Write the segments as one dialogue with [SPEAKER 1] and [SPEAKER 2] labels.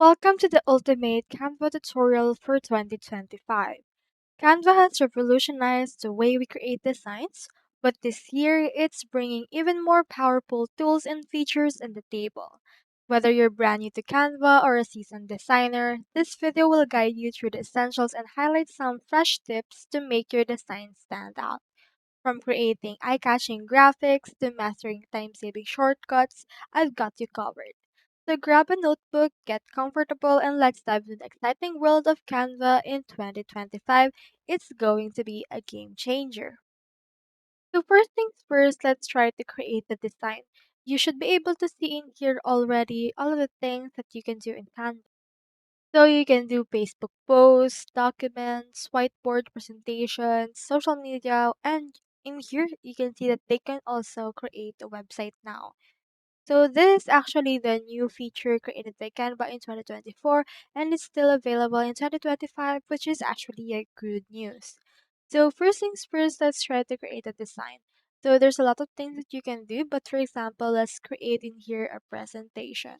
[SPEAKER 1] Welcome to the ultimate Canva tutorial for 2025. Canva has revolutionized the way we create designs, but this year it's bringing even more powerful tools and features in the table. Whether you're brand new to Canva or a seasoned designer, this video will guide you through the essentials and highlight some fresh tips to make your design stand out. From creating eye catching graphics to mastering time saving shortcuts, I've got you covered. So grab a notebook, get comfortable, and let's dive into the exciting world of Canva in 2025. It's going to be a game changer. So first things first, let's try to create the design. You should be able to see in here already all of the things that you can do in Canva. So you can do Facebook posts, documents, whiteboard presentations, social media, and in here you can see that they can also create a website now. So this is actually the new feature created by Canva in 2024 and it's still available in 2025, which is actually a good news. So first things first, let's try to create a design. So there's a lot of things that you can do, but for example, let's create in here a presentation.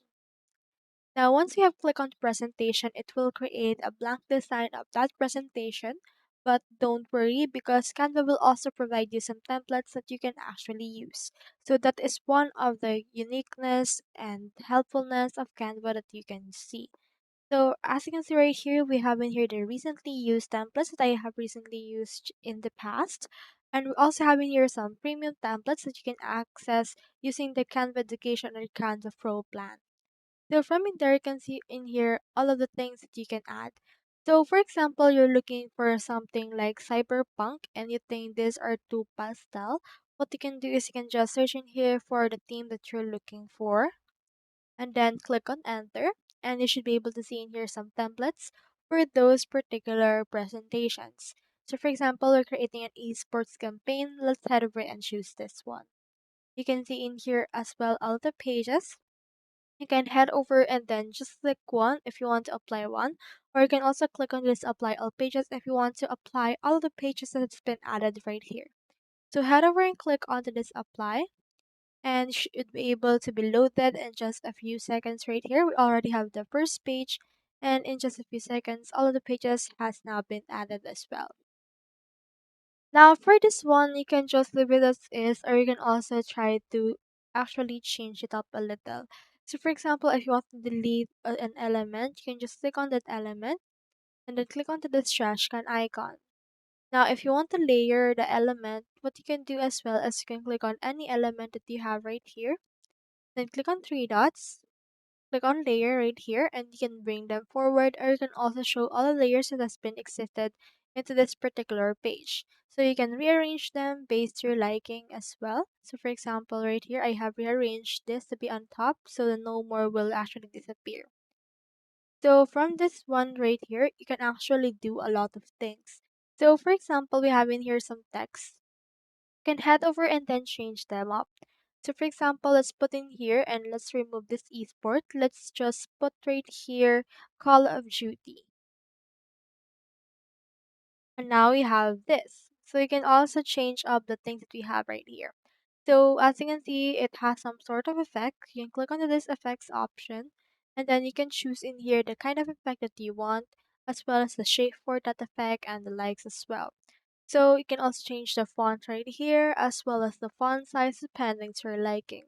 [SPEAKER 1] Now, once you have clicked on presentation, it will create a blank design of that presentation. But don't worry because Canva will also provide you some templates that you can actually use. So that is one of the uniqueness and helpfulness of Canva that you can see. So as you can see right here, we have in here the recently used templates that I have recently used in the past. And we also have in here some premium templates that you can access using the Canva Education or Canva Pro plan. So from in there, you can see in here all of the things that you can add. So for example, you're looking for something like cyberpunk and you think these are too pastel. What you can do is you can just search in here for the theme that you're looking for and then click on enter and you should be able to see in here some templates for those particular presentations. So for example, we're creating an esports campaign. Let's head over and choose this one. You can see in here as well all the pages you can head over and then just click one if you want to apply one, or you can also click on this apply all pages if you want to apply all the pages that's been added right here. So head over and click onto this apply and you should be able to be loaded in just a few seconds right here. We already have the first page and in just a few seconds all of the pages has now been added as well. Now for this one, you can just leave it as is, or you can also try to actually change it up a little. So for example, if you want to delete an element, you can just click on that element and then click onto this trash can icon. Now if you want to layer the element, what you can do as well is you can click on any element that you have right here, then click on three dots, click on layer right here and you can bring them forward or you can also show all the layers that has been existed into this particular page. So you can rearrange them based your liking as well. So for example, right here, I have rearranged this to be on top so the no more will actually disappear. So from this one right here, you can actually do a lot of things. So for example, we have in here some text. You can head over and then change them up. So for example, let's put in here and let's remove this esport. Let's just put right here Call of Duty. And now we have this. So you can also change up the things that we have right here. So as you can see, it has some sort of effect. You can click on this effects option and then you can choose in here the kind of effect that you want as well as the shape for that effect and the likes as well. So you can also change the font right here as well as the font size depending to your liking.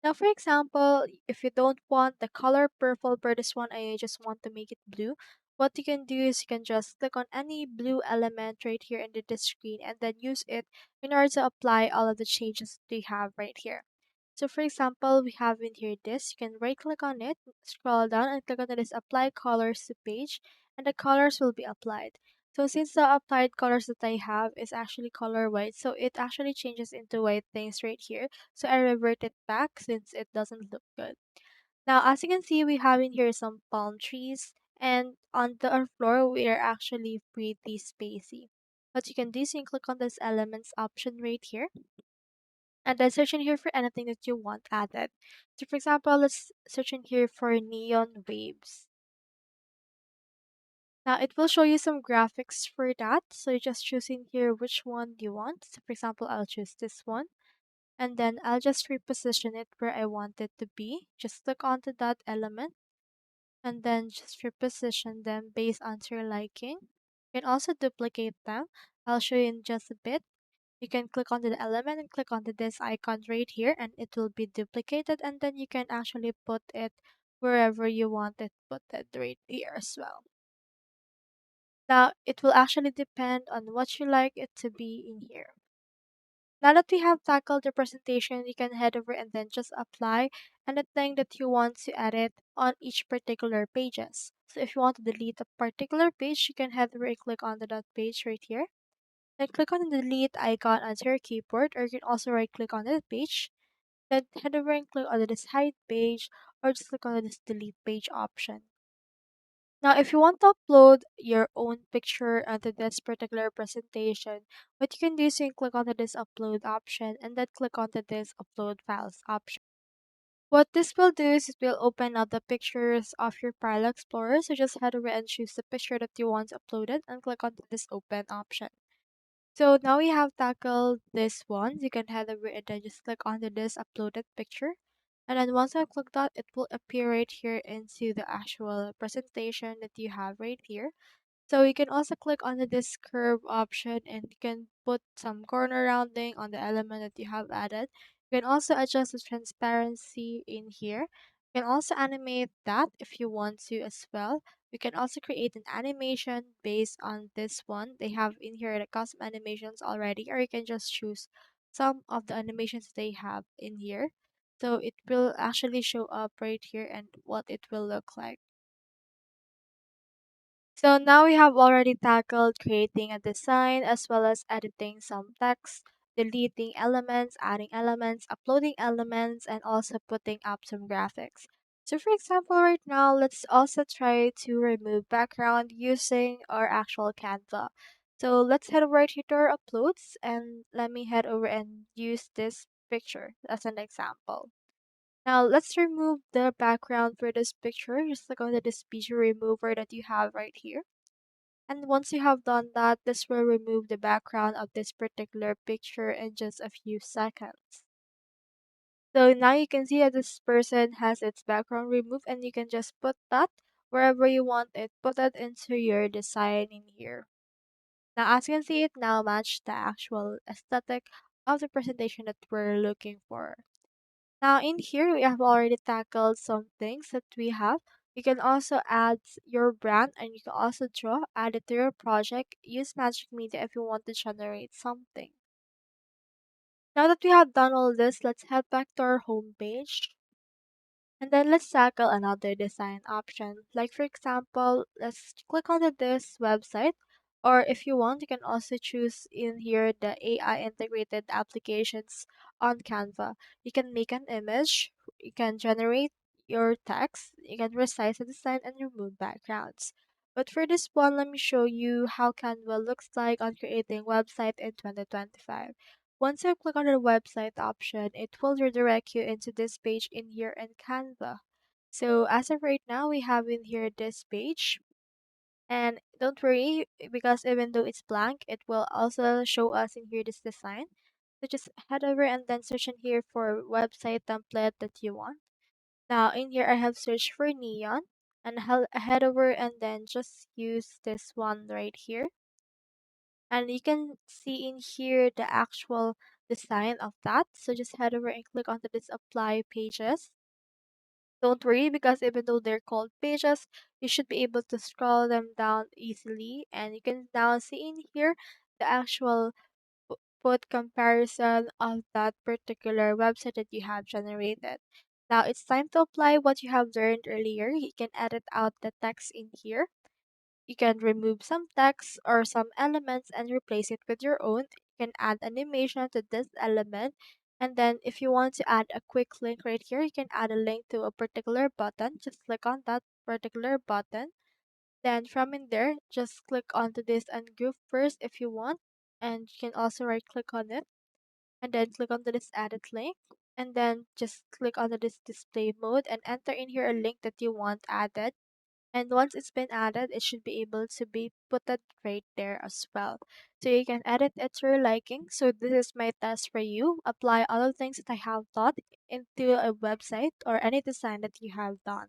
[SPEAKER 1] Now for example, if you don't want the color purple for this one and you just want to make it blue, what you can do is you can just click on any blue element right here in the screen and then use it in order to apply all of the changes that we have right here. So for example, we have in here this, you can right click on it, scroll down and click on this apply colors to page and the colors will be applied. So since the applied colors that I have is actually color white, so it actually changes into white things right here. So I revert it back since it doesn't look good. Now as you can see, we have in here some palm trees and on the floor we are actually pretty spacey. What you can do is you can click on this elements option right here and then search in here for anything that you want added. So for example, let's search in here for neon waves. Now it will show you some graphics for that. So you just choose in here which one you want. So for example, I'll choose this one. And then I'll just reposition it where I want it to be. Just click onto that element and then just reposition them based on your liking. You can also duplicate them. I'll show you in just a bit. You can click onto the element and click onto this icon right here and it will be duplicated, and then you can actually put it wherever you want it put it right here as well. Now it will actually depend on what you like it to be in here. Now that we have tackled the presentation, you can head over and then just apply anything that you want to edit on each particular pages. So if you want to delete a particular page, you can head over and click on that page right here. Then click on the delete icon on your keyboard, or you can also right click on the page. Then head over and click on this hide page, or just click on this delete page option. Now, if you want to upload your own picture onto this particular presentation, what you can do is you can click onto this upload option and then click onto this upload files option. What this will do is it will open up the pictures of your File Explorer. So just head over and choose the picture that you want uploaded and click onto this open option. So now we have tackled this one. You can head over and then just click onto this uploaded picture. And then once I click that, it will appear right here into the actual presentation that you have right here. So you can also click on this curve option and you can put some corner rounding on the element that you have added. You can also adjust the transparency in here. You can also animate that if you want to as well. You can also create an animation based on this one. They have in here the custom animations already, or you can just choose some of the animations they have in here. So it will actually show up right here and what it will look like. So now we have already tackled creating a design as well as editing some text, deleting elements, adding elements, uploading elements, and also putting up some graphics. So for example, right now, let's also try to remove background using our actual Canva. So let's head over to our uploads and let me head over and use this picture as an example. Now let's remove the background for this picture. Just click on the this picture remover that you have right here. And once you have done that, this will remove the background of this particular picture in just a few seconds. So now you can see that this person has its background removed and you can just put that wherever you want it. Put it into your design in here. Now as you can see, it now matched the actual aesthetic of the presentation that we're looking for. Now in here, we have already tackled some things that we have. You can also add your brand and you can also draw, add it to your project. Use Magic Media if you want to generate something. Now that we have done all this, let's head back to our home page. And then let's tackle another design option. Like for example, let's click on this website. Or if you want, you can also choose in here the AI integrated applications on Canva. You can make an image, you can generate your text, you can resize the design and remove backgrounds. But for this one, let me show you how Canva looks like on creating website in 2025. Once you click on the website option, it will redirect you into this page in here in Canva. So as of right now, we have in here this page. And don't worry, because even though it's blank, it will also show us in here this design. So just head over and then search in here for website template that you want. Now in here, I have searched for neon and head over and then just use this one right here. And you can see in here the actual design of that. So just head over and click onto this apply pages. Don't worry, because even though they're called pages, you should be able to scroll them down easily, and you can now see in here the actual put comparison of that particular website that you have generated. Now it's time to apply what you have learned earlier. You can edit out the text in here. You can remove some text or some elements and replace it with your own. You can add animation to this element. And then if you want to add a quick link right here, you can add a link to a particular button. Just click on that particular button. Then from in there, just click onto this ungroup first if you want. And you can also right click on it and then click onto this added link. And then just click onto this display mode and enter in here a link that you want added. And once it's been added, it should be able to be put right there as well. So you can edit it to your liking. So this is my test for you. Apply all of the things that I have taught into a website or any design that you have done.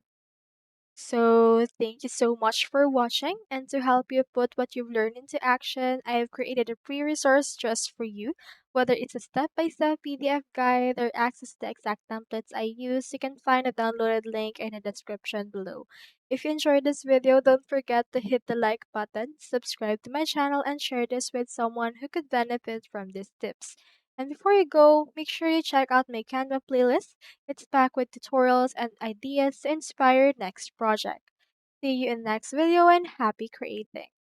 [SPEAKER 1] Thank you so much for watching. And to help you put what you've learned into action, I have created a free resource just for you. Whether it's a step by step PDF guide or access to the exact templates I use, you can find a downloaded link in the description below. If you enjoyed this video, don't forget to hit the like button, subscribe to my channel, and share this with someone who could benefit from these tips. And before you go, make sure you check out my Canva playlist. It's packed with tutorials and ideas to inspire your next project. See you in the next video and happy creating!